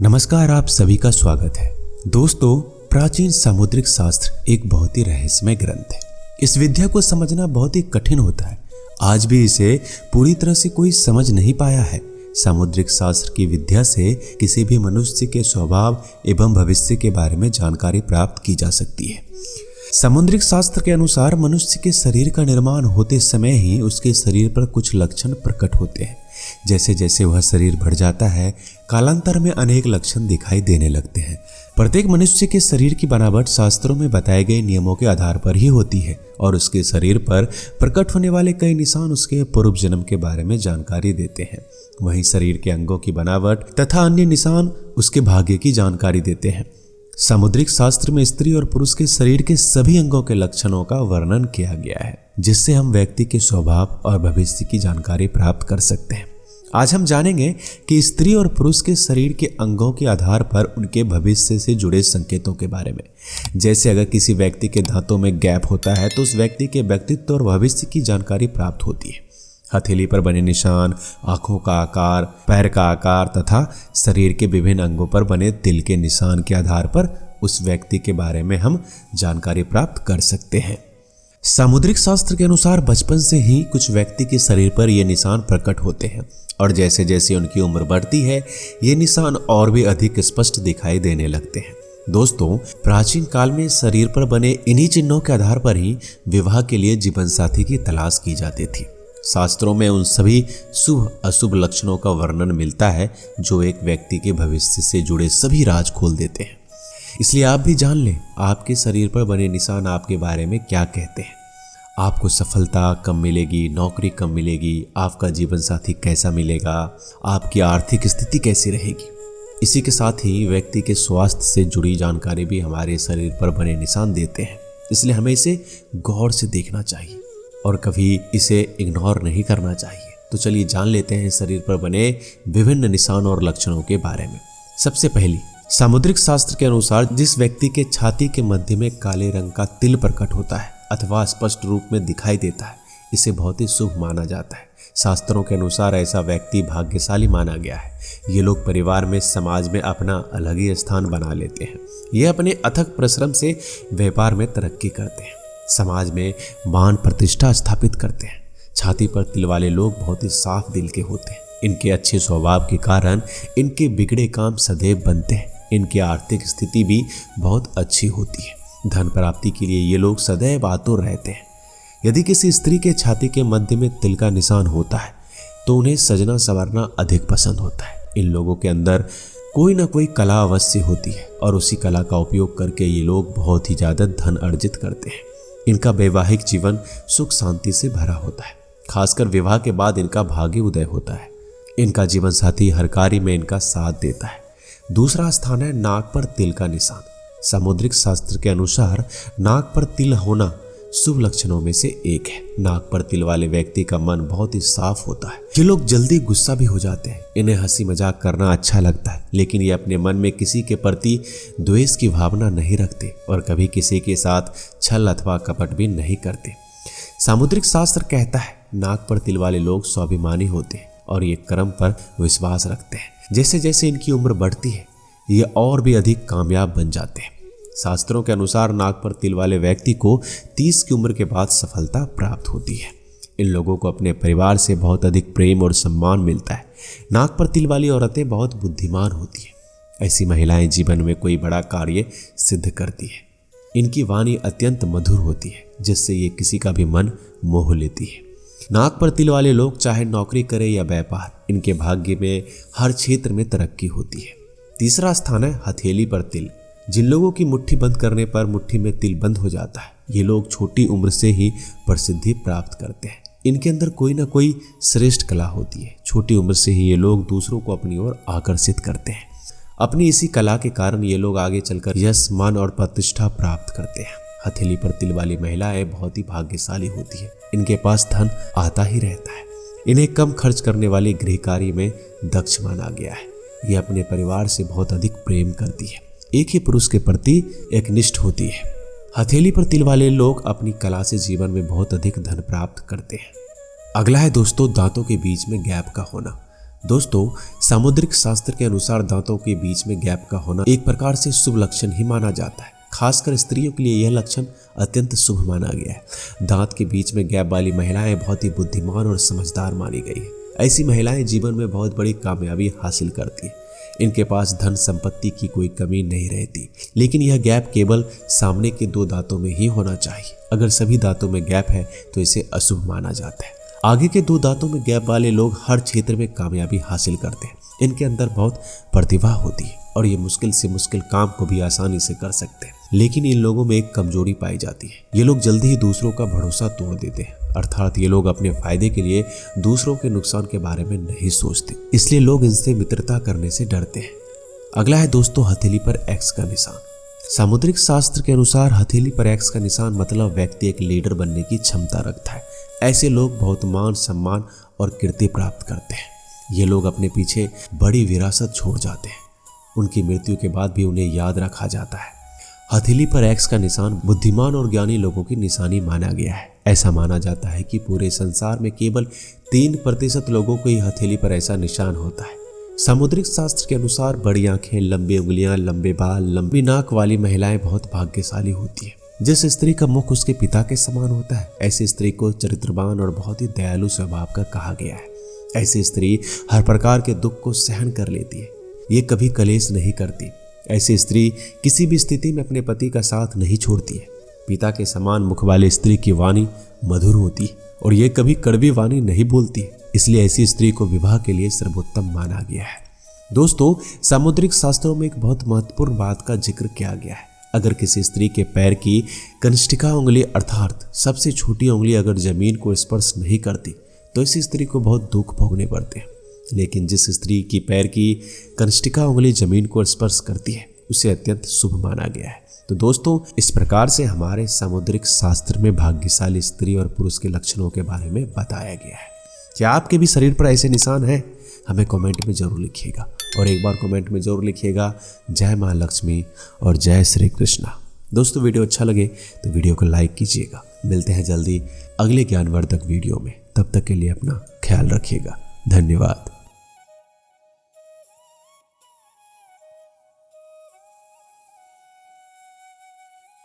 नमस्कार, आप सभी का स्वागत है। दोस्तों, प्राचीन सामुद्रिक शास्त्र एक बहुत ही रहस्यमय ग्रंथ है। इस विद्या को समझना बहुत ही कठिन होता है। आज भी इसे पूरी तरह से कोई समझ नहीं पाया है। सामुद्रिक शास्त्र की विद्या से किसी भी मनुष्य के स्वभाव एवं भविष्य के बारे में जानकारी प्राप्त की जा सकती है। सामुद्रिक शास्त्र के अनुसार मनुष्य के शरीर का निर्माण होते समय ही उसके शरीर पर कुछ लक्षण प्रकट होते हैं। जैसे जैसे वह शरीर बढ़ जाता है, कालांतर में अनेक लक्षण दिखाई देने लगते हैं। प्रत्येक मनुष्य के शरीर की बनावट शास्त्रों में बताए गए नियमों के आधार पर ही होती है और उसके शरीर पर प्रकट होने वाले कई निशान उसके पूर्व जन्म के बारे में जानकारी देते हैं। वहीं शरीर के अंगों की बनावट तथा अन्य निशान उसके भाग्य की जानकारी देते हैं। सामुद्रिक शास्त्र में स्त्री और पुरुष के शरीर के सभी अंगों के लक्षणों का वर्णन किया गया है, जिससे हम व्यक्ति के स्वभाव और भविष्य की जानकारी प्राप्त कर सकते हैं। आज हम जानेंगे कि स्त्री और पुरुष के शरीर के अंगों के आधार पर उनके भविष्य से जुड़े संकेतों के बारे में। जैसे अगर किसी व्यक्ति के दांतों में गैप होता है तो उस व्यक्ति के व्यक्तित्व और भविष्य की जानकारी प्राप्त होती है। हथेली पर बने निशान, आंखों का आकार, पैर का आकार तथा शरीर के विभिन्न अंगों पर बने तिल के निशान के आधार पर उस व्यक्ति के बारे में हम जानकारी प्राप्त कर सकते हैं। सामुद्रिक शास्त्र के अनुसार बचपन से ही कुछ व्यक्ति के शरीर पर ये निशान प्रकट होते हैं और जैसे जैसे उनकी उम्र बढ़ती है ये निशान और भी अधिक स्पष्ट दिखाई देने लगते हैं। दोस्तों, प्राचीन काल में शरीर पर बने इन्हीं चिन्हों के आधार पर ही विवाह के लिए जीवन साथी की तलाश की जाती थी। शास्त्रों में उन सभी शुभ अशुभ लक्षणों का वर्णन मिलता है जो एक व्यक्ति के भविष्य से जुड़े सभी राज खोल देते हैं। इसलिए आप भी जान लें, आपके शरीर पर बने निशान आपके बारे में क्या कहते हैं। आपको सफलता कब मिलेगी, नौकरी कब मिलेगी, आपका जीवन साथी कैसा मिलेगा, आपकी आर्थिक स्थिति कैसी रहेगी। इसी के साथ ही व्यक्ति के स्वास्थ्य से जुड़ी जानकारी भी हमारे शरीर पर बने निशान देते हैं। इसलिए हमें इसे गौर से देखना चाहिए और कभी इसे इग्नोर नहीं करना चाहिए। तो चलिए जान लेते हैं शरीर पर बने विभिन्न निशान और लक्षणों के बारे में। सबसे पहली, सामुद्रिक शास्त्र के अनुसार जिस व्यक्ति के छाती के मध्य में काले रंग का तिल प्रकट होता है अथवा स्पष्ट रूप में दिखाई देता है, इसे बहुत ही शुभ माना जाता है। शास्त्रों के अनुसार ऐसा व्यक्ति भाग्यशाली माना गया है। ये लोग परिवार में, समाज में अपना अलग ही स्थान बना लेते हैं। ये अपने अथक परिश्रम से व्यापार में तरक्की करते हैं, समाज में मान प्रतिष्ठा स्थापित करते हैं। छाती पर तिल वाले लोग बहुत ही साफ दिल के होते हैं। इनके अच्छे स्वभाव के कारण इनके बिगड़े काम सदैव बनते हैं। इनकी आर्थिक स्थिति भी बहुत अच्छी होती है। धन प्राप्ति के लिए ये लोग सदैव आतुर रहते हैं। यदि किसी स्त्री के छाती के मध्य में तिल का निशान होता है तो उन्हें सजना संवरना अधिक पसंद होता है। इन लोगों के अंदर कोई ना कोई कला अवश्य होती है और उसी कला का उपयोग करके ये लोग बहुत ही ज्यादा धन अर्जित करते हैं। इनका वैवाहिक जीवन सुख शांति से भरा होता है। खासकर विवाह के बाद इनका भाग्य उदय होता है। इनका जीवन साथी हर कार्य में इनका साथ देता है। दूसरा स्थान है नाक पर तिल का निशान। सामुद्रिक शास्त्र के अनुसार नाक पर तिल होना शुभ लक्षणों में से एक है। नाक पर तिल वाले व्यक्ति का मन बहुत ही साफ होता है। ये लोग जल्दी गुस्सा भी हो जाते हैं। इन्हें हंसी मजाक करना अच्छा लगता है, लेकिन ये अपने मन में किसी के प्रति द्वेष की भावना नहीं रखते और कभी किसी के साथ छल अथवा कपट भी नहीं करते। सामुद्रिक शास्त्र कहता है नाक पर तिल वाले लोग स्वाभिमानी होते हैं और ये कर्म पर विश्वास रखते हैं। जैसे जैसे इनकी उम्र बढ़ती है ये और भी अधिक कामयाब बन जाते हैं। शास्त्रों के अनुसार नाक पर तिल वाले व्यक्ति को 30 की उम्र के बाद सफलता प्राप्त होती है। इन लोगों को अपने परिवार से बहुत अधिक प्रेम और सम्मान मिलता है। नाक पर तिल वाली औरतें बहुत बुद्धिमान होती हैं। ऐसी महिलाएं जीवन में कोई बड़ा कार्य सिद्ध करती है। इनकी वाणी अत्यंत मधुर होती है, जिससे ये किसी का भी मन मोह लेती है। नाक पर तिल वाले लोग चाहे नौकरी करें या व्यापार, इनके भाग्य में हर क्षेत्र में तरक्की होती है। तीसरा स्थान है हथेली पर तिल। जिन लोगों की मुट्ठी बंद करने पर मुट्ठी में तिल बंद हो जाता है, ये लोग छोटी उम्र से ही प्रसिद्धि प्राप्त करते हैं। इनके अंदर कोई ना कोई श्रेष्ठ कला होती है। छोटी उम्र से ही ये लोग दूसरों को अपनी ओर आकर्षित करते हैं। अपनी इसी कला के कारण ये लोग आगे चलकर यश, मान और प्रतिष्ठा प्राप्त करते हैं। हथेली पर तिल वाली महिलाएं बहुत ही भाग्यशाली होती है। इनके पास धन आता ही रहता है। इन्हें कम खर्च करने वाली गृह कार्य में दक्ष माना गया है। ये अपने परिवार से बहुत अधिक प्रेम करती है। एक ही पुरुष के प्रति एकनिष्ठ होती है। हथेली पर तिल वाले लोग अपनी कला से जीवन में बहुत अधिक धन प्राप्त करते हैं। अगला है दोस्तों दांतों के बीच में गैप का होना। दोस्तों, सामुद्रिक शास्त्र के अनुसार दांतों के बीच में गैप का होना एक प्रकार से शुभ लक्षण ही माना जाता है। खासकर स्त्रियों के लिए यह लक्षण अत्यंत शुभ माना गया है। दांत के बीच में गैप वाली महिलाएं बहुत ही बुद्धिमान और समझदार मानी गई है। ऐसी महिलाएं जीवन में बहुत बड़ी कामयाबी हासिल करती है। इनके पास धन संपत्ति की कोई कमी नहीं रहती, लेकिन यह गैप केवल सामने के 2 दांतों में ही होना चाहिए। अगर सभी दांतों में गैप है तो इसे अशुभ माना जाता है। आगे के 2 दांतों में गैप वाले लोग हर क्षेत्र में कामयाबी हासिल करते हैं। इनके अंदर बहुत प्रतिभा होती है और ये मुश्किल से मुश्किल काम को भी आसानी से कर सकते हैं। लेकिन इन लोगों में एक कमजोरी पाई जाती है। ये लोग जल्दी ही दूसरों का भरोसा तोड़ देते हैं, अर्थात ये लोग अपने फायदे के लिए दूसरों के नुकसान के बारे में नहीं सोचते, इसलिए लोग इनसे मित्रता करने से डरते हैं। अगला है दोस्तों हथेली पर एक्स का निशान। सामुद्रिक शास्त्र के अनुसार हथेली पर एक्स का निशान मतलब व्यक्ति एक लीडर बनने की क्षमता रखता है। ऐसे लोग बहुत मान सम्मान और कीर्ति प्राप्त करते हैं। ये लोग अपने पीछे बड़ी विरासत छोड़ जाते हैं। उनकी मृत्यु के बाद भी उन्हें याद रखा जाता है। हथेली पर एक्स का निशान बुद्धिमान और ज्ञानी लोगों की निशानी माना गया है। ऐसा माना जाता है कि पूरे संसार में केवल 3% लोगों को ही हथेली पर ऐसा निशान होता है। सामुद्रिक शास्त्र के अनुसार बड़ी आंखें, लंबी उंगलियां, लंबे बाल, लंबी नाक वाली महिलाएं बहुत भाग्यशाली होती है। जिस स्त्री का मुख उसके पिता के समान होता है, ऐसी स्त्री को चरित्रवान और बहुत ही दयालु स्वभाव का कहा गया है। ऐसी स्त्री हर प्रकार के दुख को सहन कर लेती है। ये कभी कलेश नहीं करती। ऐसी स्त्री किसी भी स्थिति में अपने पति का साथ नहीं छोड़ती है। पिता के समान मुख वाली स्त्री की वाणी मधुर होती है और ये कभी कड़वी वाणी नहीं बोलती, इसलिए ऐसी स्त्री को विवाह के लिए सर्वोत्तम माना गया है। दोस्तों, सामुद्रिक शास्त्रों में एक बहुत महत्वपूर्ण बात का जिक्र किया गया है। अगर किसी स्त्री के पैर की कनिष्ठिका उंगली अर्थात सबसे छोटी उंगली अगर जमीन को स्पर्श नहीं करती तो इसी स्त्री को बहुत दुख भोगने पड़ते हैं। लेकिन जिस स्त्री की पैर की कनिष्ठिका उंगली जमीन को स्पर्श करती है उसे अत्यंत शुभ माना गया है। तो दोस्तों, इस प्रकार से हमारे सामुद्रिक शास्त्र में भाग्यशाली स्त्री और पुरुष के लक्षणों के बारे में बताया गया है। क्या आपके भी शरीर पर ऐसे निशान हैं? हमें कमेंट में जरूर लिखिएगा और एक बार कमेंट में जरूर लिखिएगा जय मां लक्ष्मी और जय श्री कृष्णा। दोस्तों, वीडियो अच्छा लगे तो वीडियो को लाइक कीजिएगा। मिलते हैं जल्दी अगले ज्ञानवर्धक वीडियो में। तब तक के लिए अपना ख्याल रखिएगा। धन्यवाद।